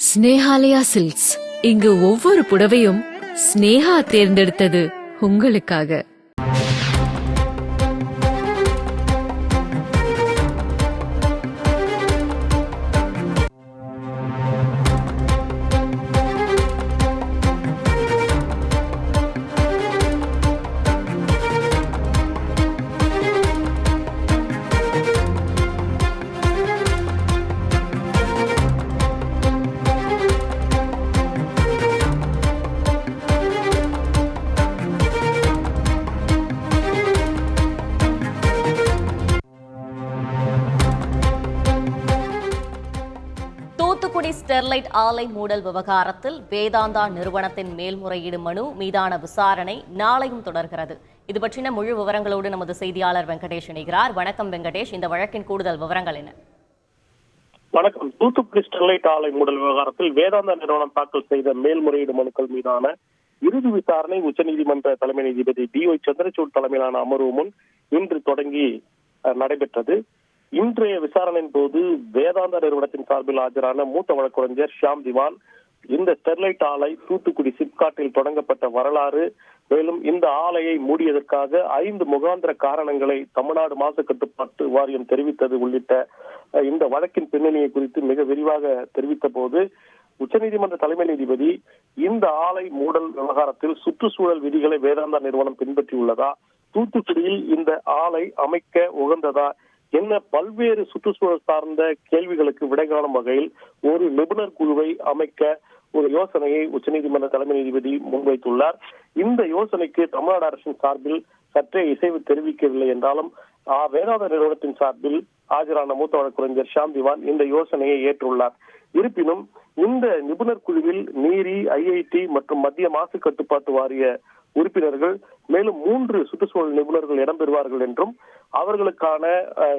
Snehalaya silks. இங்கு ஒவ்வொரு புடவையும் ஸ்னேஹா தேர்ந்தெடுத்தது உங்களுக்காக. தூத்துக்குடி ஸ்டெர்லைட் ஆலை மூடல் விவகாரத்தில் வேதாந்தா நிறுவனத்தின் மேல்முறையீடு மனு மீதான விசாரணை நாளையும் தொடர்கிறது. இது பற்றின முழு விவரங்களோடு நமது செய்தியாளர் வெங்கடேஷ் இணைகிறார். வணக்கம் வெங்கடேஷ், இந்த வழக்கின் கூடுதல் விவரங்கள் என்ன? வணக்கம். தூத்துக்குடி ஸ்டெர்லைட் ஆலை மூடல் விவகாரத்தில் வேதாந்தா நிறுவனம் தாக்கல் செய்த மேல்முறையீடு மனுக்கள் மீதான இறுதி விசாரணை உச்சநீதிமன்ற தலைமை நீதிபதி DY சந்திரசூட் தலைமையிலான அமர்வு முன் இன்று தொடங்கி நடைபெற்றது. இன்றைய விசாரணையின் போது வேதாந்தா நிறுவனத்தின் சார்பில் ஆஜரான மூத்த வழக்கறிஞர் ஷியாம் திவான் இந்த ஸ்டெர்லைட் ஆலை தூத்துக்குடி சிப்காட்டில் தொடங்கப்பட்ட வரலாறு, மேலும் இந்த ஆலையை மூடியதற்காக 5 முகாந்திர காரணங்களை தமிழ்நாடு மாசு கட்டுப்பாட்டு வாரியம் தெரிவித்தது உள்ளிட்ட இந்த வழக்கின் பின்னணியை குறித்து மிக விரிவாக தெரிவித்த போது உச்சநீதிமன்ற தலைமை நீதிபதி இந்த ஆலை மூடல் விவகாரத்தில் சுற்றுச்சூழல் விதிகளை வேதாந்தா நிறுவனம் பின்பற்றியுள்ளதா, தூத்துக்குடியில் இந்த ஆலை அமைக்க உகந்ததா என்ன பல்வேறு சுற்றுச்சூழல் சார்ந்த கேள்விகளுக்கு விடை காணும் வகையில் ஒரு நிபுணர் குழுவை அமைக்க ஒரு யோசனையை உச்சநீதிமன்ற தலைமை நீதிபதி முன்வைத்துள்ளார். இந்த யோசனைக்கு தமிழ்நாடு அரசின் சார்பில் சற்றே இசைவு தெரிவிக்கவில்லை என்றாலும் வேதாந்தா நிறுவனத்தின் சார்பில் ஆஜரான மூத்த வழக்கறிஞர் ஷியாம் திவான் இந்த யோசனையை ஏற்றுள்ளார். இருப்பினும் இந்த நிபுணர் குழுவில் நீரி, IIT மற்றும் மத்திய மாசு கட்டுப்பாட்டு வாரிய உறுப்பினர்கள் மேலும் 3 சுற்றுச்சூழல் நிபுணர்கள் இடம்பெறுவார்கள் என்றும் அவர்களுக்கான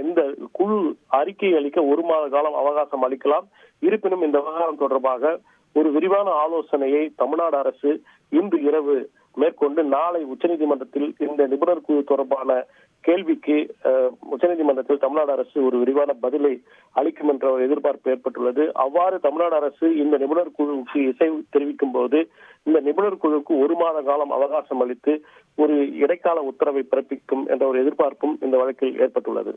இந்த குழு அறிக்கை அளிக்க 1 மாத காலம் அவகாசம் அளிக்கலாம். இருப்பினும் இந்த விவகாரம் தொடர்பாக ஒரு விரிவான ஆலோசனையை தமிழ்நாடு அரசு இன்று இரவு மேற்கொண்டு நாளை உச்சநீதிமன்றத்தில் இந்த நிபுணர் குழு தொடர்பான கேள்விக்கு உச்சநீதிமன்றத்தில் தமிழ்நாடு அரசு ஒரு விரிவான பதிலை அளிக்கும் என்ற ஒரு எதிர்பார்ப்பு ஏற்பட்டுள்ளது. அவ்வாறு தமிழ்நாடு அரசு இந்த நிபுணர் குழுவுக்கு இசை தெரிவிக்கும் போது இந்த நிபுணர் குழுவுக்கு 1 மாத காலம் அவகாசம் அளித்து ஒரு இடைக்கால உத்தரவை பிறப்பிக்கும் என்ற ஒரு எதிர்பார்ப்பும் இந்த வழக்கில் ஏற்பட்டுள்ளது.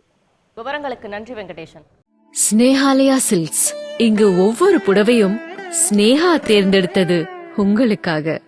விவரங்களுக்கு நன்றி வெங்கடேஷன். ஸ்னேஹாலயா சில்க்ஸ். இங்கு ஒவ்வொரு புடவையும் ஸ்னேஹா தேர்ந்தெடுத்தது உங்களுக்காக.